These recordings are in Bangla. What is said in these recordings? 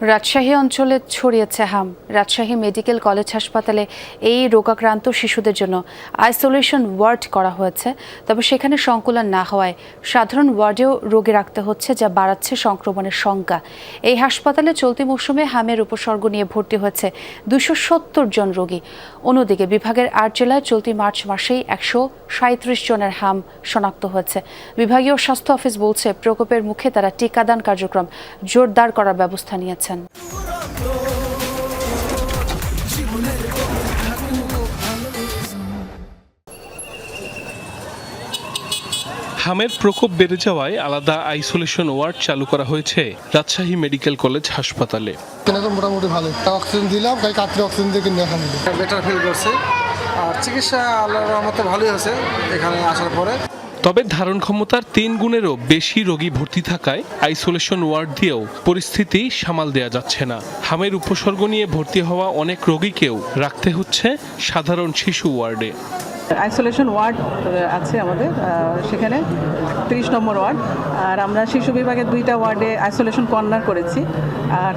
রাজশাহী অঞ্চলে ছড়িয়েছে হাম। রাজশাহী মেডিকেল কলেজ হাসপাতালে এই রোগাক্রান্ত শিশুদের জন্য আইসোলেশন ওয়ার্ড করা হয়েছে, তবে সেখানে সংকুলন না হওয়ায় সাধারণ ওয়ার্ডেও রোগী রাখতে হচ্ছে, যা বাড়াচ্ছে সংক্রমণের শঙ্কা। এই হাসপাতালে চলতি মৌসুমে হামের উপসর্গ নিয়ে ভর্তি হয়েছে 270 জন রোগী। অন্যদিকে বিভাগের 8 জেলায় চলতি মার্চ মাসেই 137 জনের হাম শনাক্ত হয়েছে। বিভাগীয় স্বাস্থ্য অফিস বলছে, প্রকোপের মুখে তারা টিকাদান কার্যক্রম জোরদার করার ব্যবস্থা নিয়েছে। হামের প্রকোপ বেড়ে যাওয়ায় আলাদা আইসোলেশন ওয়ার্ড চালু করা হয়েছে রাজশাহী মেডিকেল কলেজ হাসপাতালে। মোটামুটি ভালো, তা অক্সিজেন দিলাম, তাই কাতরে অক্সিজেন দিয়ে কিনে এখন বেটার ফিল করছে। আর চিকিৎসা আল্লাহর রহমতে ভালোই হয়েছে এখানে আসার পরে। তবে ধারণ ক্ষমতার 3 গুণেরও বেশি রোগী ভর্তি থাকায় আইসোলেশন ওয়ার্ড দিয়েও পরিস্থিতি সামাল দেয়া যাচ্ছে না। হামের উপসর্গ নিয়ে ভর্তি হওয়া অনেক রোগীকেও রাখতে হচ্ছে সাধারণ শিশু ওয়ার্ডে। আইসোলেশন ওয়ার্ড আছে আমাদের, সেখানে 30 নম্বর ওয়ার্ড। আর আমরা শিশু বিভাগের 2টা ওয়ার্ডে আইসোলেশন কর্নার করেছি। আর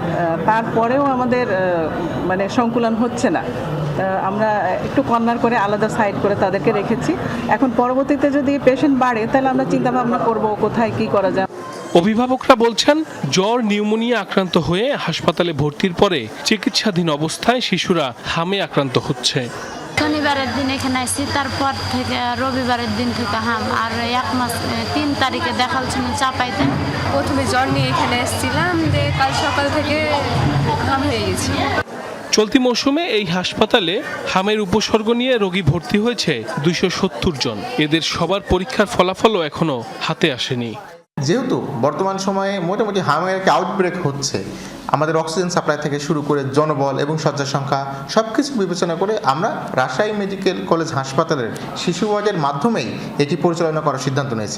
তারপরেও আমাদের মানে সংকুলন হচ্ছে না। আমরা একটু কর্নার করে আলাদা সাইড করে তাদেরকে রেখেছি। এখন পরবর্তীতে যদি পেশেন্ট বাড়ে তাহলে আমরা চিন্তা ভাবনা করব কোথায় কি করা যায়। অভিভাবকরা বলছেন, জ্বর নিউমোনিয়া আক্রান্ত হয়ে হাসপাতালে ভর্তির পরে চিকিৎসাধীন অবস্থায় শিশুরা হামে আক্রান্ত হচ্ছে। শনিবারের দিন এখানে আসছি, তারপর থেকে রবিবারের দিন থেকে হাম। আর 1 মাস 3 তারিখে দেখাচ্ছিল চাপাইতে। প্রথমে জ্বর নিয়ে এখানে এসেছিলাম, যে কাল সকাল থেকে হাম হয়ে গেছি। চলতি মৌসুমে এই হাসপাতালে হামের উপসর্গ নিয়ে রোগী ভর্তি হয়েছে 270 জন। এদের সবার পরীক্ষার ফলাফলও এখনো হাতে আসেনি। যেহেতু বর্তমান সময়ে মোটামুটি হামের একটা আউটব্রেক হচ্ছে, আমাদের অক্সিজেন সাপ্লাই থেকে শুরু করে জনবল এবং শয্যা সংখ্যা সবকিছু বিবেচনা করে আমরা রাজশাহী মেডিকেল কলেজ হাসপাতালের শিশু ওয়ার্ডের মাধ্যমেই এটি পরিচালনা করার সিদ্ধান্ত নিয়েছি।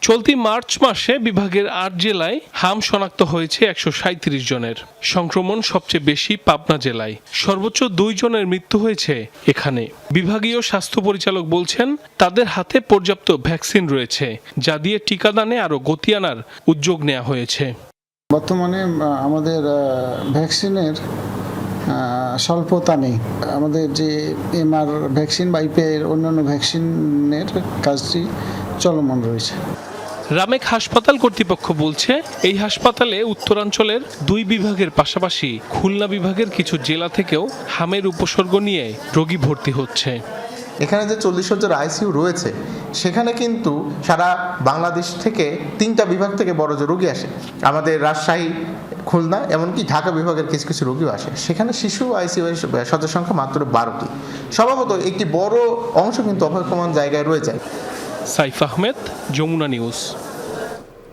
চলতি মার্চ মাসে বিভাগের 8 জেলায় হাম শনাক্ত হয়েছে 137 জনের। সংক্রমণ সবচেয়ে বেশি পাবনা জেলায়, সর্বোচ্চ 2 জনের মৃত্যু হয়েছে এখানে। বিভাগীয় স্বাস্থ্য পরিচালক বলছেন, তাদের হাতে পর্যাপ্ত ভ্যাকসিন রয়েছে, যা দিয়ে টিকাদানে আরও গতি আনার উদ্যোগ নেওয়া হয়েছে। বর্তমানে আমাদের ভ্যাকসিনের স্বল্পতা নেই। আমাদের যে এমআর ভ্যাকসিন বা ইপিআইয়ের অন্যান্য ভ্যাকসিনের কাজটি চলমান রয়েছে। রামেক হাসপাতাল কর্তৃপক্ষ বলছে, এই হাসপাতালে উত্তরাঞ্চলের 2 বিভাগের পাশাপাশি খুলনা বিভাগের কিছু জেলা থেকেও হামের উপসর্গ নিয়ে রোগী ভর্তি হচ্ছে। এখানে যে 40 সজ্জার আইসিইউ রয়েছে, সেখানে কিন্তু সারা বাংলাদেশ থেকে 3টা বিভাগ থেকে বড় যে রোগী আসে, আমাদের রাজশাহী, খুলনা, এমনকি ঢাকা বিভাগের কিছু কিছু রোগীও আসে। সেখানে শিশু আইসিইউ শয্যা সংখ্যা মাত্র 12টি। স্বভাবত একটি বড় অংশ কিন্তু অপেক্ষমান জায়গায় রয়ে যায়। সাইফ আহমেদ, যমুনা নিউজ।